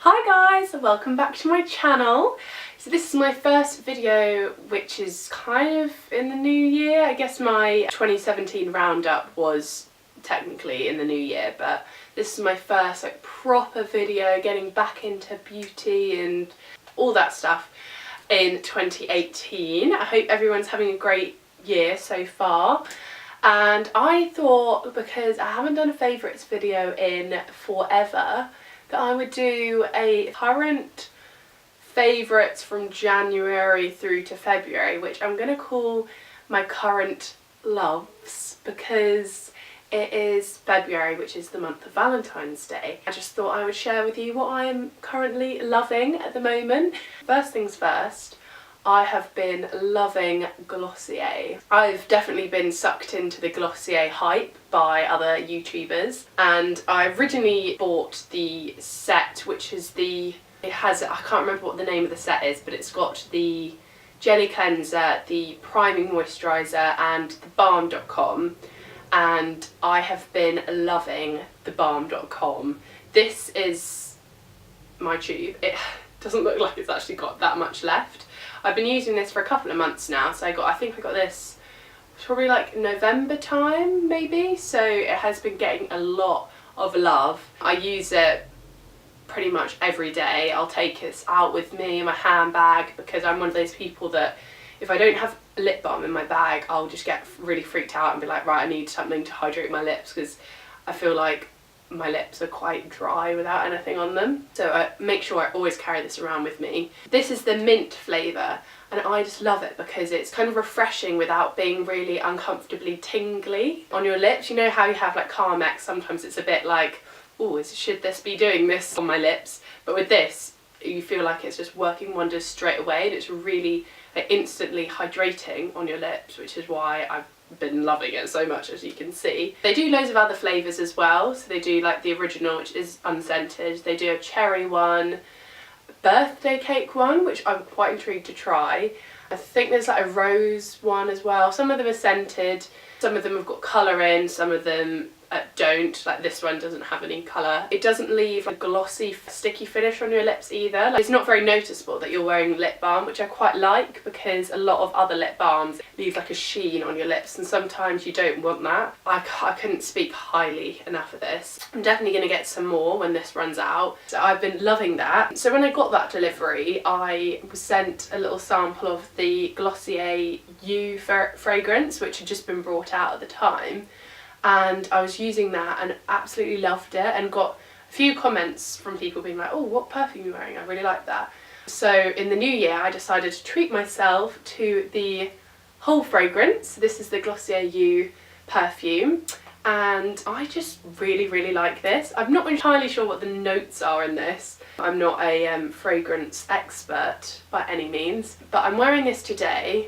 Hi guys, welcome back to my channel. So this is my first video which is kind of in the new year. I guess my 2017 roundup was technically in the new year, but this is my first proper video getting back into beauty and all that stuff in 2018. I hope everyone's having a great year so far. And I thought, because I haven't done a favourites video in forever, that I would do a current favourites from January through to February, which I'm going to call my current loves, because it is February, which is the month of Valentine's Day. I just thought I would share with you what I am currently loving at the moment. First things first, I have been loving Glossier. I've definitely been sucked into the Glossier hype by other YouTubers, and I originally bought the set, which is I can't remember what the name of the set is, but it's got the jelly cleanser, the priming moisturiser and the balm.com, and I have been loving the balm.com. This is my tube. It doesn't look like it's actually got that much left. I've been using this for a couple of months now, so I think I got this probably like November time maybe, so it has been getting a lot of love. I use it pretty much every day. I'll take it out with me in my handbag, because I'm one of those people that if I don't have lip balm in my bag, I'll just get really freaked out and be like, right, I need something to hydrate my lips, because I feel like my lips are quite dry without anything on them. So I make sure I always carry this around with me. This is the mint flavour, and I just love it because it's kind of refreshing without being really uncomfortably tingly on your lips. You know how you have like Carmex, sometimes it's a bit like, oh, should this be doing this on my lips? But with this, you feel like it's just working wonders straight away, and it's really instantly hydrating on your lips, which is why I've been loving it so much, as you can see. They do loads of other flavours as well, so they do like the original, which is unscented, they do a cherry one, a birthday cake one, which I'm quite intrigued to try. I think there's like a rose one as well. Some of them are scented, some of them have got colour in, some of them don't. Like this one doesn't have any colour. It doesn't leave a glossy sticky finish on your lips either. Like, it's not very noticeable that you're wearing lip balm, which I quite like, because a lot of other lip balms leave like a sheen on your lips, and sometimes you don't want that. I couldn't speak highly enough of this. I'm definitely going to get some more when this runs out, so I've been loving that. So when I got that delivery, I was sent a little sample of the Glossier You fragrance, which had just been brought out at the time, and I was using that and absolutely loved it, and got a few comments from people being like, oh, what perfume are you wearing? I really like that. So in the new year I decided to treat myself to the whole fragrance. This is the Glossier You perfume, and I just really like this. I'm not entirely sure what the notes are in this. I'm not a fragrance expert by any means, but I'm wearing this today,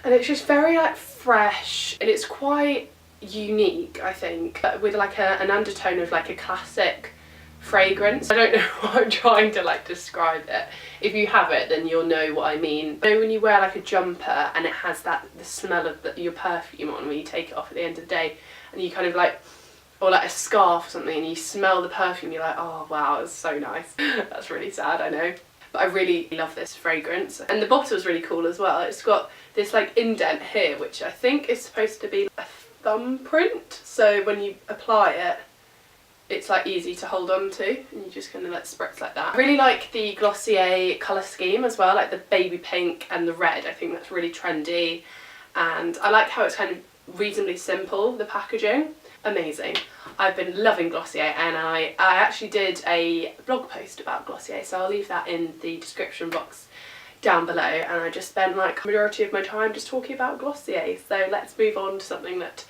and it's just very like fresh, and it's quite unique, I think, with like an undertone of like a classic fragrance. I don't know what I'm trying to like describe it. If you have it, then you'll know what I mean. You know when you wear like a jumper and it has the smell of your perfume on when you take it off at the end of the day, and you kind of like, or like a scarf or something, and you smell the perfume, you're like, oh wow, it's so nice. That's really sad, I know. But I really love this fragrance, and the bottle's really cool as well. It's got this like indent here, which I think is supposed to be a thumbprint, so when you apply it, it's like easy to hold on to, and you just kind of let spritz like that. I really like the Glossier colour scheme as well, like the baby pink and the red. I think that's really trendy, and I like how it's kind of reasonably simple, the packaging. Amazing. I've been loving Glossier, and I actually did a blog post about Glossier, so I'll leave that in the description box down below, and I just spent like the majority of my time just talking about Glossier. So let's move on to something that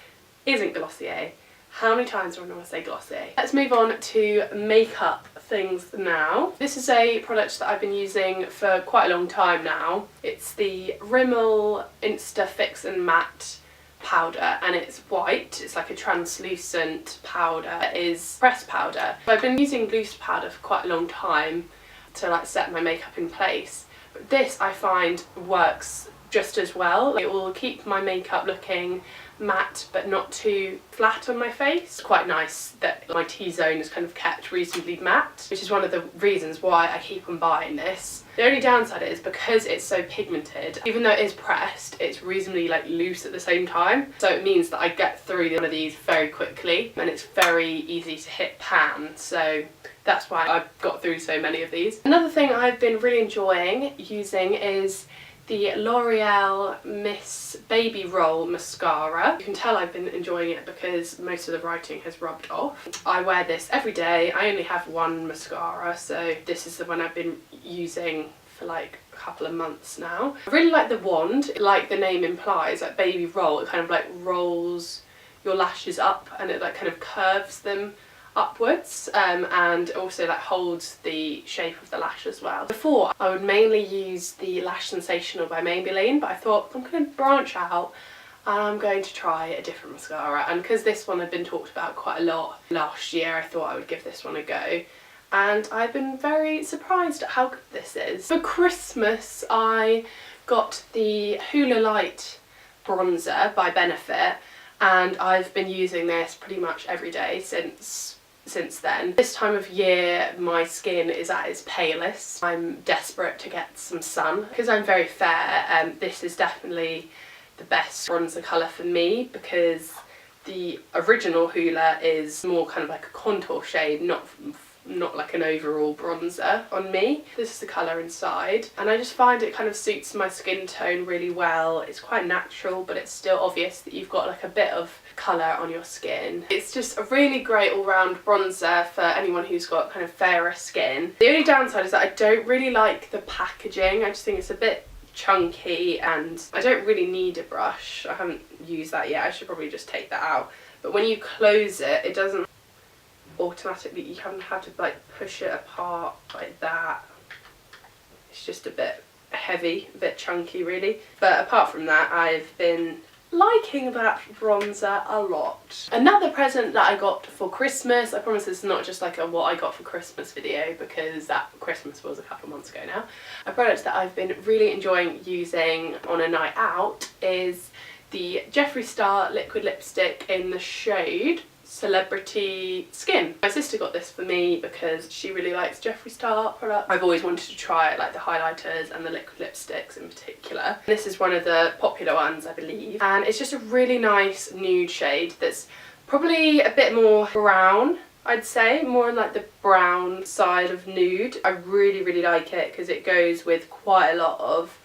isn't Glossier. How many times do I want to say Glossier? Let's move on to makeup things now. This is a product that I've been using for quite a long time now. It's the Rimmel Insta Fix and Matte powder, and it's white. It's like a translucent powder. It is pressed powder. I've been using loose powder for quite a long time to like set my makeup in place. This I find works just as well. It will keep my makeup looking matte but not too flat on my face. It's quite nice that my T-zone is kind of kept reasonably matte, which is one of the reasons why I keep on buying this. The only downside is because it's so pigmented, even though it is pressed, it's reasonably like loose at the same time. So it means that I get through one of these very quickly and it's very easy to hit pan. So that's why I've got through so many of these. Another thing I've been really enjoying using is the L'Oreal Miss Baby Roll mascara. You can tell I've been enjoying it because most of the writing has rubbed off. I wear this every day. I only have one mascara, so this is the one I've been using for like a couple of months now. I really like the wand. Like the name implies, like baby roll, it kind of like rolls your lashes up and it like kind of curves them upwards, and also like holds the shape of the lash as well. Before I would mainly use the Lash Sensational by Maybelline, but I thought I'm going to branch out and I'm going to try a different mascara, and because this one had been talked about quite a lot last year, I thought I would give this one a go. And I've been very surprised at how good this is. For Christmas I got the Hoola Light bronzer by Benefit, and I've been using this pretty much every day since then. This time of year my skin is at its palest. I'm desperate to get some sun. Because I'm very fair, this is definitely the best bronzer colour for me, because the original Hoola is more kind of like a contour shade, not like an overall bronzer on me. This is the colour inside, and I just find it kind of suits my skin tone really well. It's quite natural, but it's still obvious that you've got like a bit of colour on your skin. It's just a really great all-round bronzer for anyone who's got kind of fairer skin. The only downside is that I don't really like the packaging. I just think it's a bit chunky and I don't really need a brush. I haven't used that yet. I should probably just take that out. But when you close it, it doesn't automatically, you haven't had to like push it apart like that. It's just a bit heavy, a bit chunky really. But apart from that, I've been liking that bronzer a lot. Another present that I got for Christmas, I promise this is not just like a what I got for Christmas video, because that Christmas was a couple months ago now. A product that I've been really enjoying using on a night out is the Jeffree Star liquid lipstick in the shade Celebrity Skin. My sister got this for me because she really likes Jeffree Star products. I've always wanted to try it, like the highlighters and the liquid lipsticks in particular. This is one of the popular ones, I believe, and it's just a really nice nude shade that's probably a bit more brown, I'd say, more on like the brown side of nude. I really like it because it goes with quite a lot of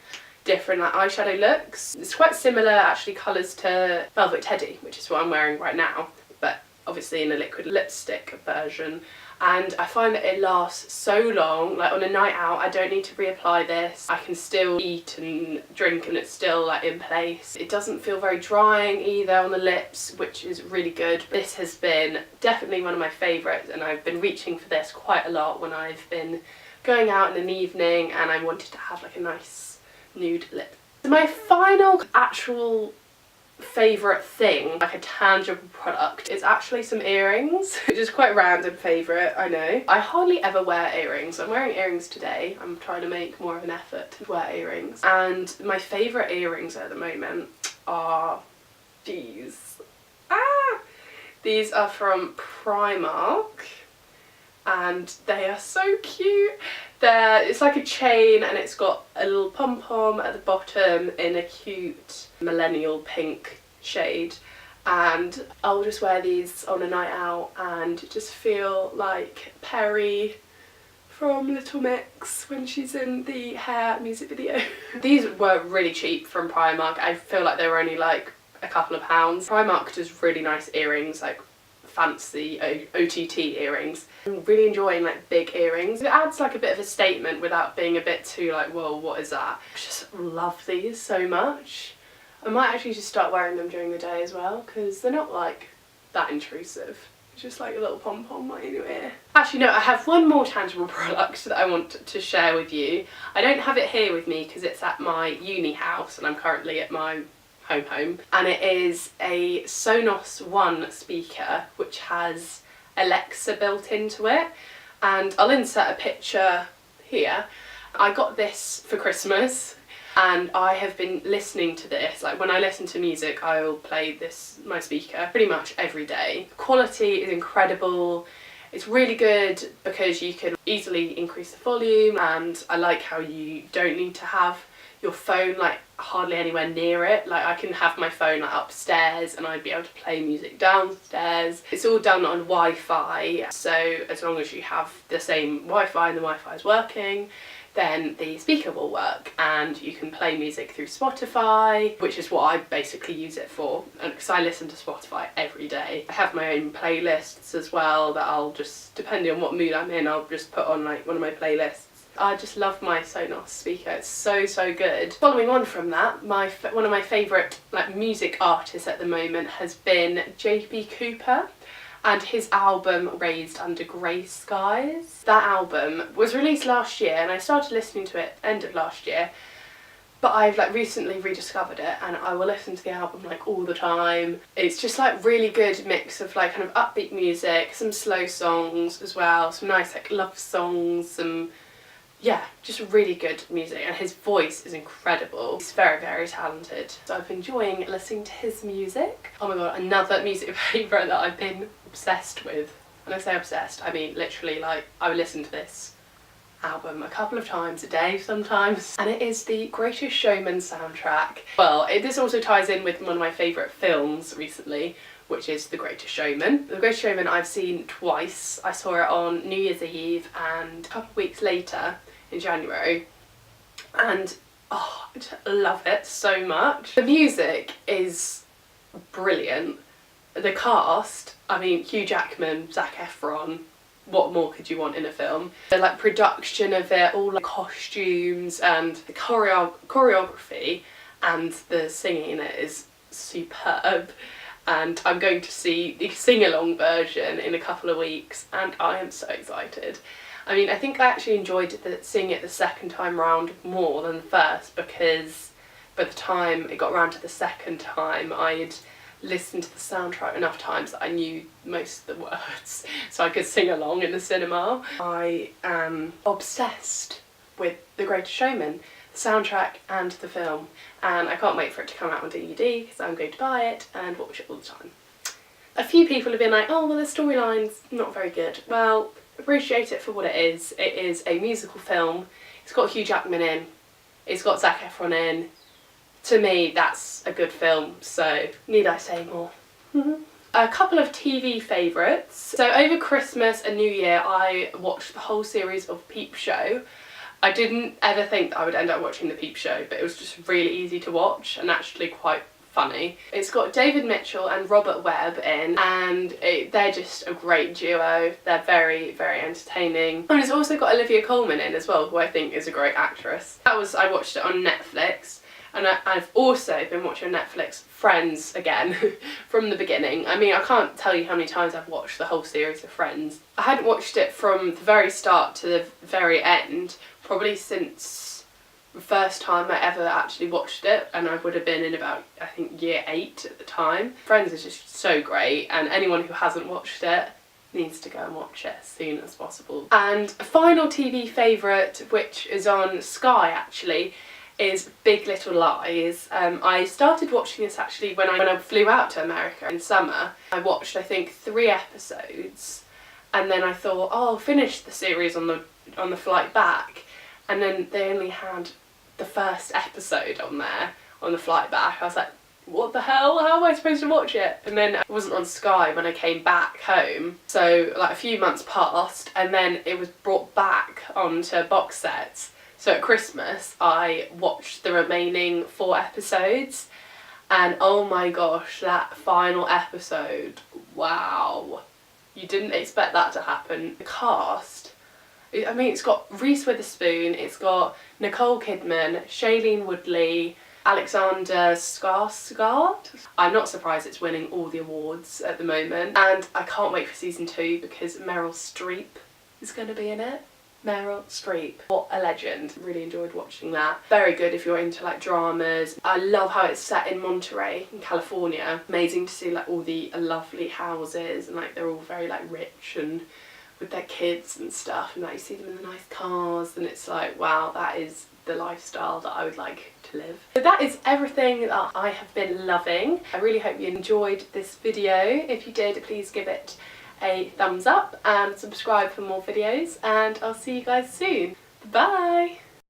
different like eyeshadow looks. It's quite similar actually colours to Velvet Teddy, which is what I'm wearing right now, but obviously in a liquid lipstick version, and I find that it lasts so long. Like on a night out I don't need to reapply this. I can still eat and drink and it's still like in place. It doesn't feel very drying either on the lips, which is really good. This has been definitely one of my favourites, and I've been reaching for this quite a lot when I've been going out in an evening and I wanted to have like a nice nude lip. My final actual favourite thing, like a tangible product, is actually some earrings, which is quite random favourite, I know. I hardly ever wear earrings. I'm wearing earrings today. I'm trying to make more of an effort to wear earrings, and my favourite earrings at the moment are these. These are from Primark and they are so cute. It's like a chain and it's got a little pom-pom at the bottom in a cute millennial pink shade, and I'll just wear these on a night out and just feel like Perry from Little Mix when she's in the Hair music video. These were really cheap from Primark. I feel like they were only like a couple of pounds. Primark does really nice earrings, like fancy OTT earrings. I'm really enjoying like big earrings. It adds like a bit of a statement without being a bit too like, whoa, what is that? I just love these so much. I might actually just start wearing them during the day as well, because they're not like that intrusive. It's just like a little pom-pom right in your ear. Actually no, I have one more tangible product that I want to share with you. I don't have it here with me because it's at my uni house and I'm currently at my home, and it is a Sonos One speaker which has Alexa built into it, and I'll insert a picture here. I got this for Christmas and I have been listening to this, like when I listen to music I'll play this, my speaker, pretty much every day. The quality is incredible. It's really good because you can easily increase the volume, and I like how you don't need to have your phone like hardly anywhere near it. Like I can have my phone like upstairs and I'd be able to play music downstairs. It's all done on Wi-Fi, so as long as you have the same Wi-Fi and the Wi-Fi is working, then the speaker will work, and you can play music through Spotify, which is what I basically use it for, and because I listen to Spotify every day. I have my own playlists as well that I'll just, depending on what mood I'm in, I'll just put on like one of my playlists. I just love my Sonos speaker, it's so good. Following on from that, one of my favourite like music artists at the moment has been JB Cooper and his album Raised Under Grey Skies. That album was released last year and I started listening to it end of last year, but I've like recently rediscovered it and I will listen to the album like all the time. It's just like really good mix of like kind of upbeat music, some slow songs as well, some nice like love songs, some, yeah, just really good music, and his voice is incredible. He's very talented. So I've been enjoying listening to his music. Oh my god, another music favourite that I've been obsessed with. When I say obsessed, I mean literally like I would listen to this album a couple of times a day sometimes, and it is the Greatest Showman soundtrack. Well, this also ties in with one of my favourite films recently, which is The Greatest Showman. The Greatest Showman I've seen twice. I saw it on New Year's Eve and a couple of weeks later in January, and oh, I just love it so much. The music is brilliant. The cast, I mean Hugh Jackman, Zac Efron, what more could you want in a film? The like production of it, all like costumes and the choreography and the singing in it is superb. And I'm going to see the sing-along version in a couple of weeks and I am so excited. I mean, I think I actually enjoyed seeing it the second time round more than the first, because by the time it got around to the second time I had listened to the soundtrack enough times that I knew most of the words so I could sing along in the cinema. I am obsessed with The Greatest Showman, the soundtrack and the film, and I can't wait for it to come out on DVD because I'm going to buy it and watch it all the time. A few people have been like, oh well, the storyline's not very good. Well, appreciate it for what it is. It is a musical film. It's got Hugh Jackman in, it's got Zac Efron in. To me, that's a good film, so need I say more? A couple of TV favourites. So over Christmas and New Year I watched the whole series of Peep Show. I didn't ever think that I would end up watching the Peep Show, but it was just really easy to watch and actually quite funny. It's got David Mitchell and Robert Webb in, and they're just a great duo. They're very entertaining. And it's also got Olivia Colman in as well, who I think is a great actress. I watched it on Netflix, and I've also been watching on Netflix Friends again from the beginning. I mean, I can't tell you how many times I've watched the whole series of Friends. I hadn't watched it from the very start to the very end, probably since the first time I ever actually watched it, and I would have been in about, I think, year 8 at the time. Friends is just so great, and anyone who hasn't watched it needs to go and watch it as soon as possible. And a final TV favourite, which is on Sky actually, is Big Little Lies. I started watching this actually when I flew out to America in summer. I watched I think 3 episodes, and then I thought, oh, I'll finish the series on the flight back, and then they only had the first episode on there on the flight back. I was like, what the hell, how am I supposed to watch it? And then it wasn't on Sky when I came back home, so like a few months passed and then it was brought back onto box sets. So at Christmas I watched the remaining 4 episodes, and oh my gosh, that final episode, wow, you didn't expect that to happen. The cast, I mean, it's got Reese Witherspoon, it's got Nicole Kidman, Shailene Woodley, Alexander Skarsgård. I'm not surprised it's winning all the awards at the moment, and I can't wait for season 2 because Meryl Streep is going to be in it. Meryl Streep, what a legend. Really enjoyed watching that. Very good if you're into like dramas. I love how it's set in Monterey in California. Amazing to see like all the lovely houses, and like they're all very like rich and with their kids and stuff, and like you see them in the nice cars, and it's like, wow, that is the lifestyle that I would like to live. So that is everything that I have been loving. I really hope you enjoyed this video. If you did, please give it a thumbs up and subscribe for more videos, and I'll see you guys soon. Bye!